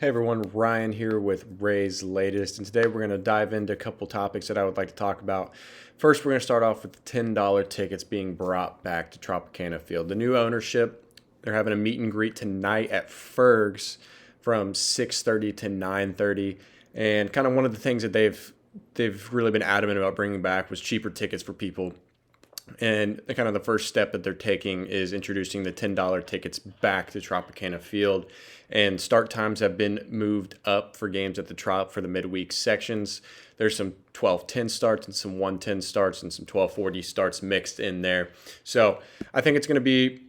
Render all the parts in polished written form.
Hey everyone, Ryan here with Ray's Latest, and today we're going to dive into a couple topics that I would like to talk about. First, we're going to start off with the $10 tickets being brought back to Tropicana Field. The new ownership, they're having a meet and greet tonight at Ferg's from 6:30 to 9:30, and kind of one of the things that they've really been adamant about bringing back was cheaper tickets for people. And kind of the first step that they're taking is introducing the $10 tickets back to Tropicana Field. And start times have been moved up for games at the Trop for the midweek sections. There's some 12:10 starts and some 1:10 starts and some 12:40 starts mixed in there. So I think it's going to be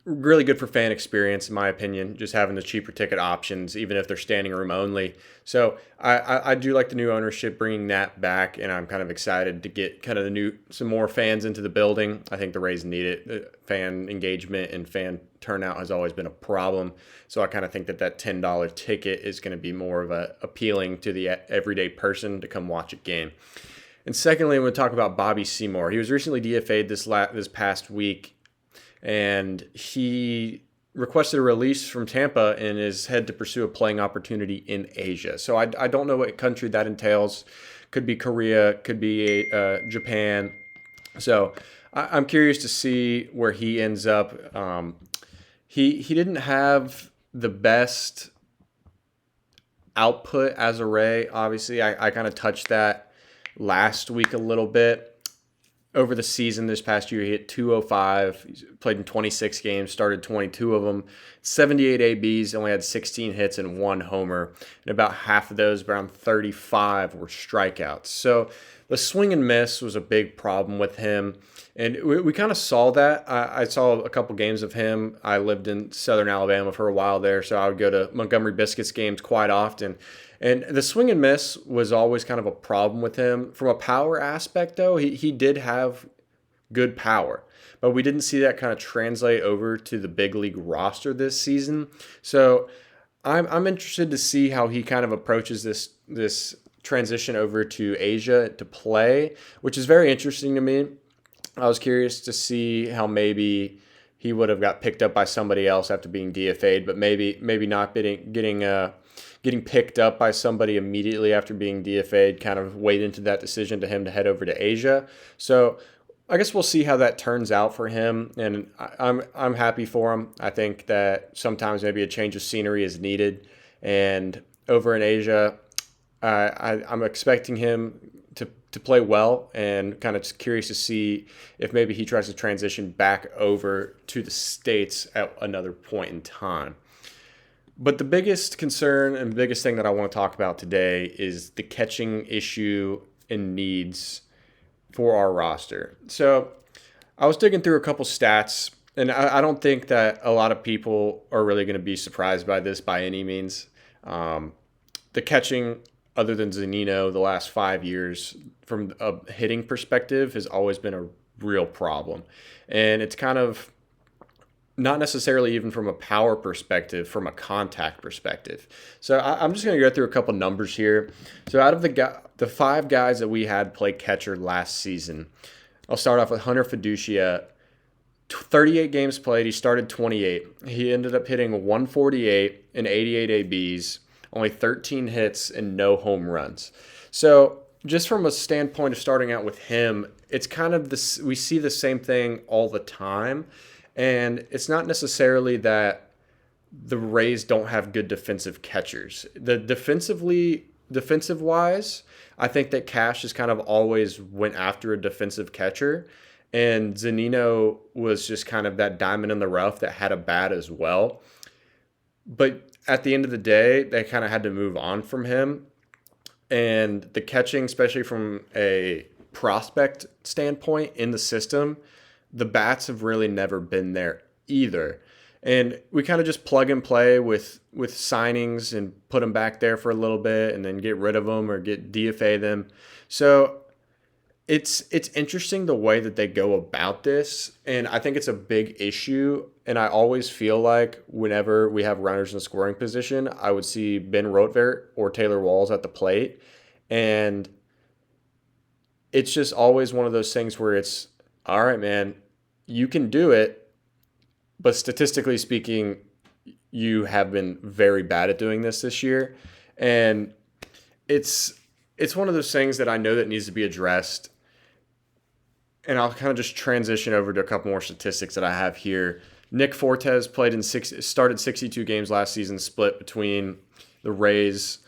really good for fan experience, in my opinion, just having the cheaper ticket options, even if they're standing room only. So I do like the new ownership bringing that back, and I'm kind of excited to get kind of some more fans into the building. I think the Rays need it. Fan engagement and fan turnout has always been a problem. So I kind of think that $10 ticket is going to be more of a appealing to the everyday person to come watch a game. And secondly, I'm going to talk about Bobby Seymour. He was recently DFA'd this past week, and he requested a release from Tampa and is head to pursue a playing opportunity in Asia. So I don't know what country that entails. Could be Korea, could be Japan. So I'm curious to see where he ends up. He didn't have the best output as a Ray. Obviously, I kind of touched that last week a little bit. Over the season this past year, he hit 205. He's played in 26 games, started 22 of them, 78 ABs, only had 16 hits and one homer. And about half of those, around 35, were strikeouts. So the swing and miss was a big problem with him. And we kind of saw that. I saw a couple games of him. I lived in southern Alabama for a while there, so I would go to Montgomery Biscuits games quite often. And the swing and miss was always kind of a problem with him. From a power aspect, though, he did have good power, but we didn't see that kind of translate over to the big league roster this season. So I'm interested to see how he kind of approaches this transition over to Asia to play, which is very interesting to me. I was curious to see how maybe he would have got picked up by somebody else after being DFA'd, but maybe not getting picked up by somebody immediately after being DFA'd kind of weighed into that decision to him to head over to Asia. So I guess we'll see how that turns out for him, and I'm happy for him. I think that sometimes maybe a change of scenery is needed, and over in Asia, I'm expecting him to play well, and kind of just curious to see if maybe he tries to transition back over to the States at another point in time. But the biggest concern and biggest thing that I want to talk about today is the catching issue and needs for our roster. So I was digging through a couple stats, and I don't think that a lot of people are really going to be surprised by this by any means. The catching, other than Zanino, the last 5 years, from a hitting perspective, has always been a real problem. And it's kind of not necessarily even from a power perspective, from a contact perspective. So I'm just going to go through a couple numbers here. So out of the five guys that we had play catcher last season, I'll start off with Hunter Fiducia. 38 games played. He started 28. He ended up hitting 148 and 88 ABs, only 13 hits and no home runs. So just from a standpoint of starting out with him, it's kind of this. We see the same thing all the time. And it's not necessarily that the Rays don't have good defensive catchers. Defensive wise, I think that Cash has kind of always went after a defensive catcher. And Zanino was just kind of that diamond in the rough that had a bat as well. But at the end of the day, they kind of had to move on from him. And the catching, especially from a prospect standpoint in the system, the bats have really never been there either. And we kind of just plug and play with signings and put them back there for a little bit and then get rid of them or get DFA them. So it's interesting the way that they go about this, and I think it's a big issue. And I always feel like whenever we have runners in scoring position, I would see Ben Rotvert or Taylor Walls at the plate. And it's just always one of those things where it's, all right, man, you can do it, but statistically speaking, you have been very bad at doing this year. And it's one of those things that I know that needs to be addressed. And I'll kind of just transition over to a couple more statistics that I have here. Nick Fortes started 62 games last season, split between the Rays.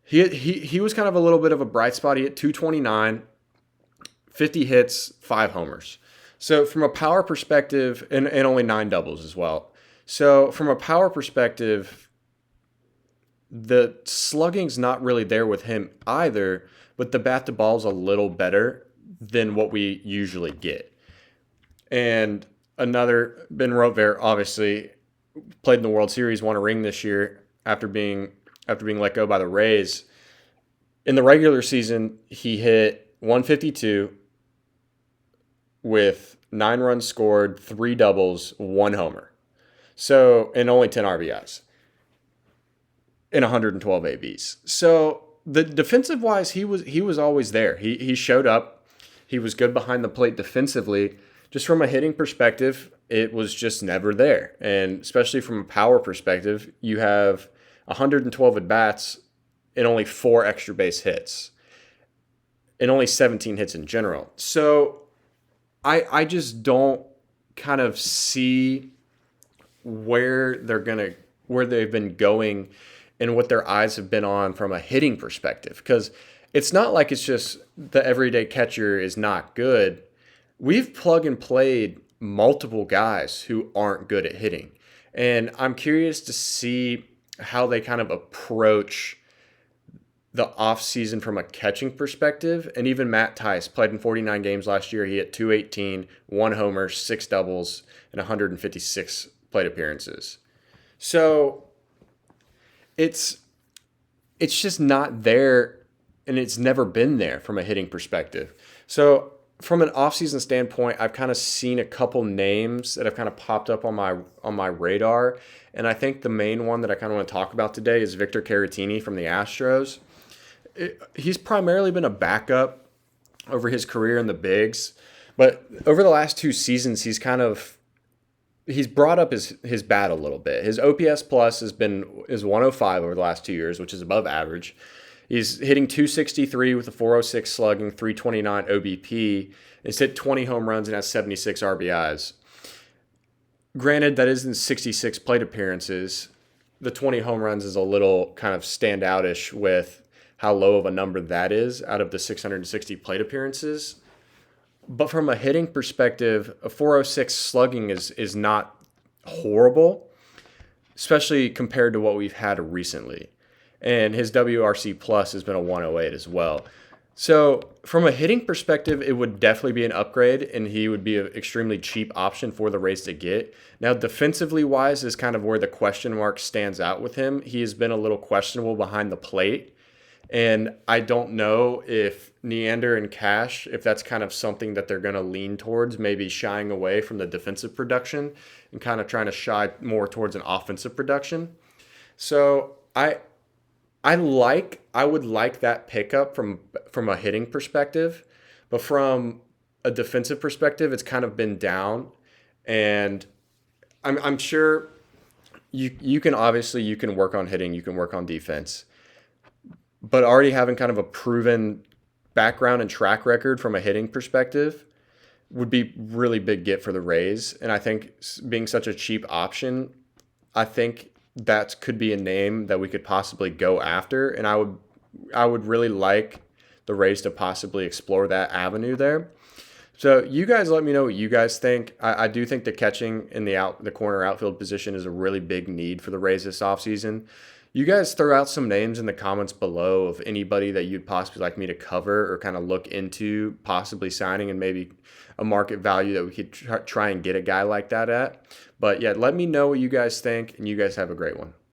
He was kind of a little bit of a bright spot. He hit 229, 50 hits, 5 homers. So from a power perspective, and only 9 doubles as well. So from a power perspective, the slugging's not really there with him either, but the bat to ball's a little better than what we usually get. And another, Ben Rotvert, obviously played in the World Series, won a ring this year after being let go by the Rays. In the regular season, he hit 152 with 9 runs scored, 3 doubles, 1 homer. So, and only 10 RBIs in 112 ABs. So, the defensive wise, he was always there. He showed up. He was good behind the plate defensively. Just from a hitting perspective, it was just never there. And especially from a power perspective, you have 112 at bats and only 4 extra base hits and only 17 hits in general. So I just don't kind of see where they've been going and what their eyes have been on from a hitting perspective. Because it's not like it's just the everyday catcher is not good. We've plug and played multiple guys who aren't good at hitting. And I'm curious to see how they kind of approach the offseason from a catching perspective. And even Matt Tice played in 49 games last year. He hit 218, 1 homer, 6 doubles, and 156 plate appearances. So it's just not there, and it's never been there from a hitting perspective. So from an offseason standpoint, I've kind of seen a couple names that have kind of popped up on my radar. And I think the main one that I kind of want to talk about today is Victor Caratini from the Astros. He's primarily been a backup over his career in the bigs, but over the last 2 seasons, he's brought up his bat a little bit. His OPS plus is 105 over the last 2 years, which is above average. He's hitting 263 with a 406 slugging, 329 OBP. He's hit 20 home runs and has 76 RBIs. Granted, that isn't 66 plate appearances. The 20 home runs is a little kind of standoutish with how low of a number that is out of the 660 plate appearances. But from a hitting perspective, a 406 slugging is not horrible, especially compared to what we've had recently. And his WRC plus has been a 108 as well. So from a hitting perspective, it would definitely be an upgrade, and he would be an extremely cheap option for the Rays to get. Now, defensively wise is kind of where the question mark stands out with him. He has been a little questionable behind the plate. And I don't know if Neander and Cash, if that's kind of something that they're going to lean towards, maybe shying away from the defensive production and kind of trying to shy more towards an offensive production. So I would like that pickup from a hitting perspective, but from a defensive perspective, it's kind of been down. And I'm sure you can work on hitting, you can work on defense. But already having kind of a proven background and track record from a hitting perspective would be really big get for the Rays. And I think being such a cheap option, I think that could be a name that we could possibly go after. And I would really like the Rays to possibly explore that avenue there. So you guys let me know what you guys think. I do think the catching in the corner outfield position is a really big need for the Rays this offseason. You guys throw out some names in the comments below of anybody that you'd possibly like me to cover or kind of look into possibly signing and maybe a market value that we could try and get a guy like that at. But yeah, let me know what you guys think, and you guys have a great one.